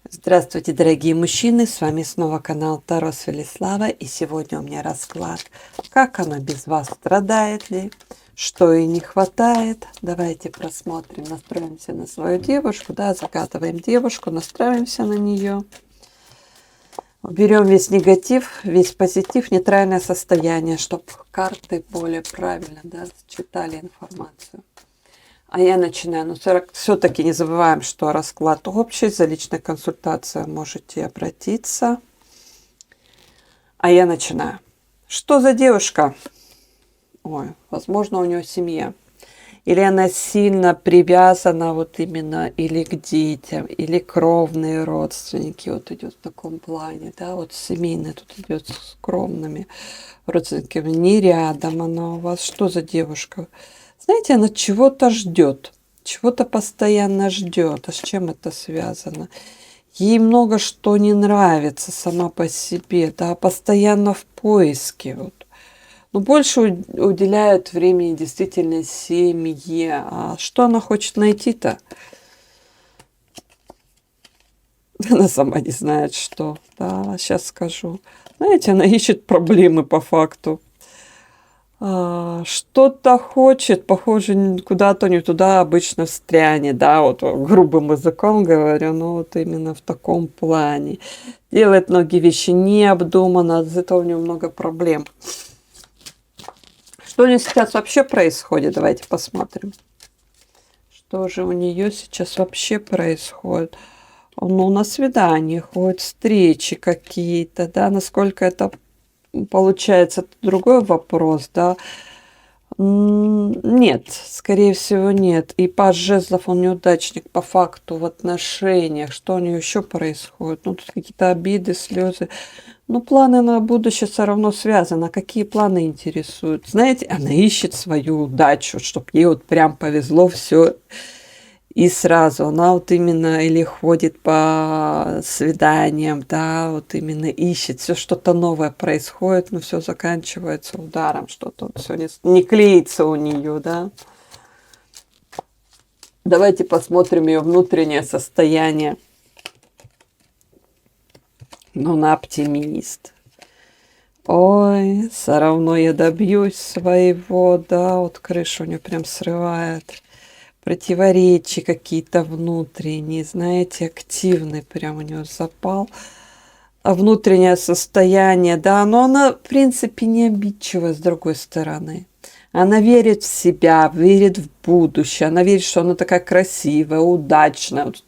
Здравствуйте, дорогие мужчины, с вами снова канал Таро с Велислава, и сегодня у меня расклад, как она без вас, страдает ли, что ей не хватает. Давайте просмотрим, настроимся на свою девушку, да, загадываем девушку, настраиваемся на нее. Берем весь негатив, весь позитив, нейтральное состояние, чтобы карты более правильно, да, читали информацию. А я начинаю. Но все-таки не забываем, что расклад общий. За личной консультацией можете обратиться. А я начинаю. Что за девушка? Ой, возможно, у нее семья. Или она сильно привязана вот именно или к детям, или кровные родственники. Вот идет в таком плане, да, вот семейная тут идет с кровными родственниками. Не рядом она у вас. Что за девушка? Знаете, она чего-то ждет, чего-то постоянно ждет. А с чем это связано? Ей много что не нравится сама по себе, да, постоянно в поиске. Вот. Но больше уделяет времени действительно семье. А что она хочет найти-то? Она сама не знает, что. Да, сейчас скажу. Знаете, она ищет проблемы по факту. Что-то хочет, похоже, куда-то не туда обычно встрянет, да, вот грубым языком говорю, но вот именно в таком плане. Делает многие вещи необдуманно, из-за этого у него много проблем. Что у нее сейчас вообще происходит? Давайте посмотрим. Что же у нее сейчас вообще происходит? Ну, на свидание ходит, встречи какие-то, да, насколько это получается, это другой вопрос, да. Нет, скорее всего, нет. И паж жезлов, он неудачник по факту в отношениях. Что у нее еще происходит? Ну, тут какие-то обиды, слезы. Ну, планы на будущее все равно связаны. А какие планы интересуют? Знаете, она ищет свою удачу, чтобы ей вот прям повезло все. И сразу она вот именно или ходит по свиданиям, да, вот именно ищет, все что-то новое происходит, но все заканчивается ударом, что-то вот все не клеится у нее, да. Давайте посмотрим ее внутреннее состояние. Ну, она оптимист. Ой, все равно я добьюсь своего, да, вот крышу у нее прям срывает. Противоречия какие-то внутренние, знаете, активный прям у нее запал. А внутреннее состояние, да, но она, в принципе, не обидчивая с другой стороны. Она верит в себя, верит в будущее, она верит, что она такая красивая, удачная. Вот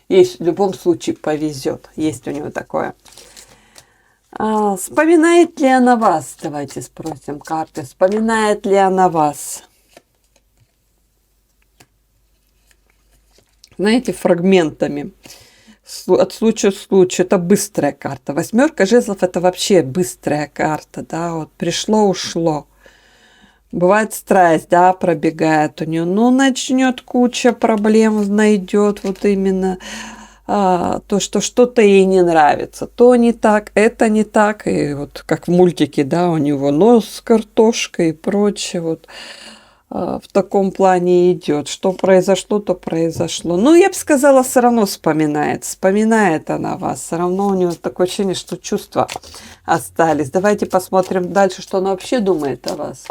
ей в любом случае повезет, есть у нее такое. Вспоминает ли она вас? Давайте спросим карты. Вспоминает ли она вас? Знаете, фрагментами. От случая к случаю. Это быстрая карта. Восьмерка жезлов — это вообще быстрая карта. Да? Вот пришло, ушло. Бывает страсть, да, пробегает у нее. Ну, начнет куча проблем, найдет вот именно то, что что-то ей не нравится. То не так, это не так. И вот как в мультике, да, у него нос с картошкой и прочее. Вот. В таком плане идет. Что произошло, то произошло. Ну, я бы сказала, все равно вспоминает. Вспоминает она вас. Все равно у нее такое ощущение, что чувства остались. Давайте посмотрим дальше, что она вообще думает о вас.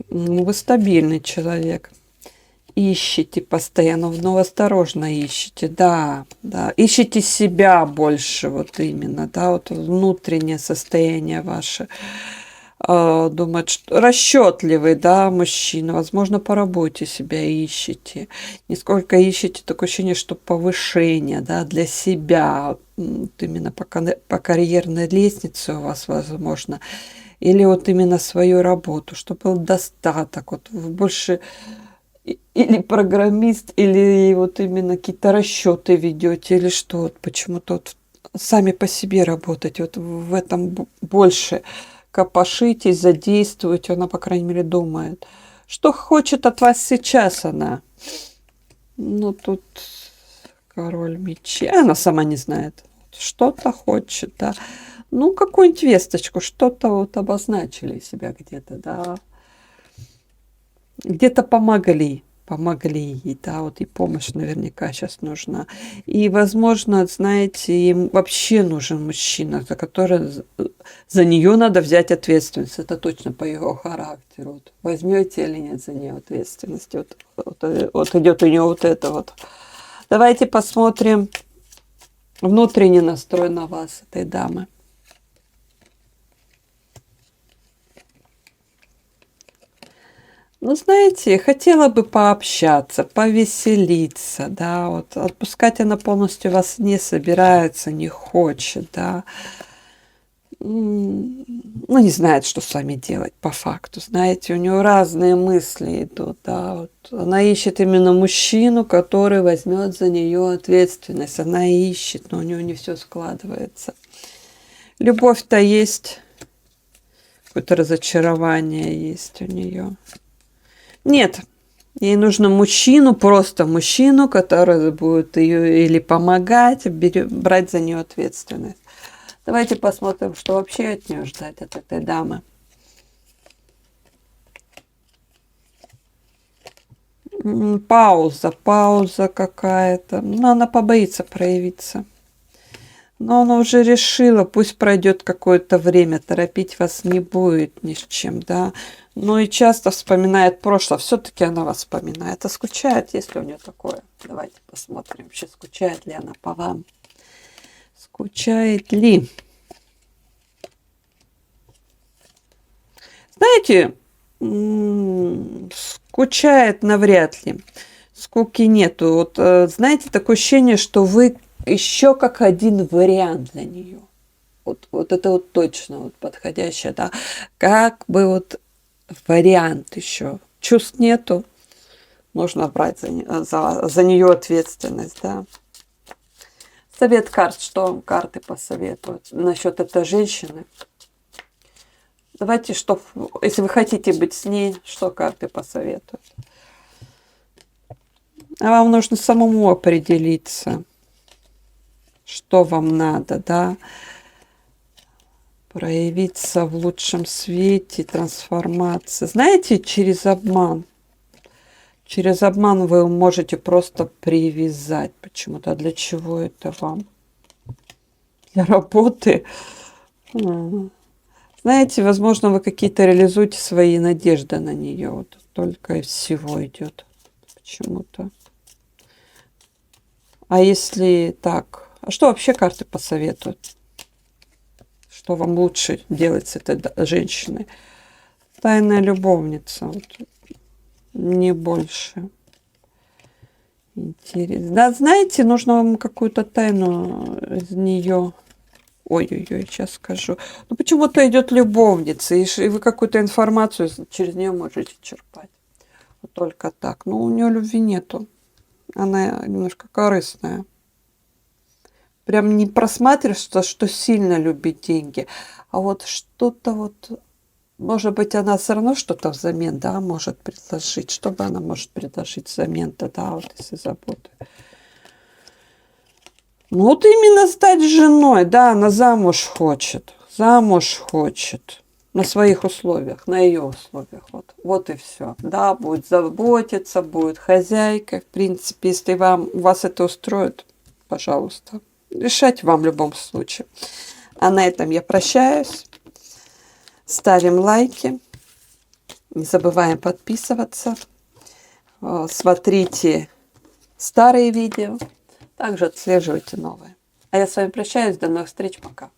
Вы стабильный человек. Ищете постоянно, но осторожно ищете, да, да. Ищете себя больше, вот именно, да, вот внутреннее состояние ваше. Думает, что расчетливый, да, мужчина, возможно, по работе себя ищете. Не сколько ищете, такое ощущение, что повышение, да, для себя, вот именно по карьерной лестнице у вас, возможно, или вот именно свою работу, чтобы был достаток, вот вы больше или программист, или вот именно какие-то расчеты ведете, или что, вот почему-то вот сами по себе работать, вот в этом больше копошитесь, задействуете, она, по крайней мере, думает. Что хочет от вас сейчас она? Ну, тут король мечей. Она сама не знает. Что-то хочет, да. Ну, какую-нибудь весточку, что-то вот обозначили себя где-то, да. Где-то помогли. помогли ей, да, вот и помощь наверняка сейчас нужна. И, возможно, знаете, им вообще нужен мужчина, за нее надо взять ответственность. Это точно по его характеру. Вот, возьмете или нет за нее ответственность. Вот идет у нее вот это вот. Давайте посмотрим внутренний настрой на вас, этой дамы. Ну, знаете, хотела бы пообщаться, повеселиться, да, вот отпускать она полностью вас не собирается, не хочет, да. Ну, не знает, что с вами делать по факту, знаете, у нее разные мысли идут, да, вот. Она ищет именно мужчину, который возьмет за нее ответственность, она ищет, но у нее не все складывается. Любовь-то есть, какое-то разочарование есть у нее. Нет, ей нужно мужчину, просто мужчину, который будет ее или помогать, брать за нее ответственность. Давайте посмотрим, что вообще от нее ждать, от этой дамы. Пауза какая-то. Но она побоится проявиться. Но она уже решила, пусть пройдет какое-то время, торопить вас не будет ни с чем, да. Но и часто вспоминает прошлое. Все-таки она вас вспоминает. А скучает, есть ли у нее такое? Давайте посмотрим, вообще скучает ли она по вам. Скучает ли? Знаете, скучает навряд ли. Скуки нету. Вот, знаете, такое ощущение, что вы еще как один вариант для нее. Вот это вот точно вот подходящее, да. Как бы вот вариант еще. Чувств нету. Нужно брать за нее ответственность, да. Совет карт. Что вам карты посоветуют насчет этой женщины? Давайте, что, если вы хотите быть с ней, что карты посоветуют? А вам нужно самому определиться, что вам надо, да, проявиться в лучшем свете, трансформация. Знаете, через обман. Через обман вы можете просто привязать почему-то. Для чего это вам? Для работы? Знаете, возможно, вы какие-то реализуете свои надежды на нее. Вот только и всего идет почему-то. А если так, а что вообще карты посоветуют? Что вам лучше делать с этой женщиной? Тайная любовница. Вот. Не больше. Интересно. Да, знаете, нужно вам какую-то тайну из нее. Ой-ой-ой, сейчас скажу. Ну, почему-то идет любовница, и вы какую-то информацию через нее можете черпать. Вот только так. Но у нее любви нету. Она немножко корыстная. Прям не просматривается, что сильно любит деньги. А вот что-то вот... Может быть, она все равно что-то взамен, да, может предложить. Что бы она может предложить взамен-то, да, вот если заботы. Ну, вот именно стать женой, да, она замуж хочет. Замуж хочет. На своих условиях, на ее условиях. Вот и все. Да, будет заботиться, будет хозяйкой. В принципе, если вас это устроит, пожалуйста. Решать вам в любом случае. А на этом я прощаюсь. Ставим лайки. Не забываем подписываться. Смотрите старые видео. Также отслеживайте новые. А я с вами прощаюсь. До новых встреч. Пока.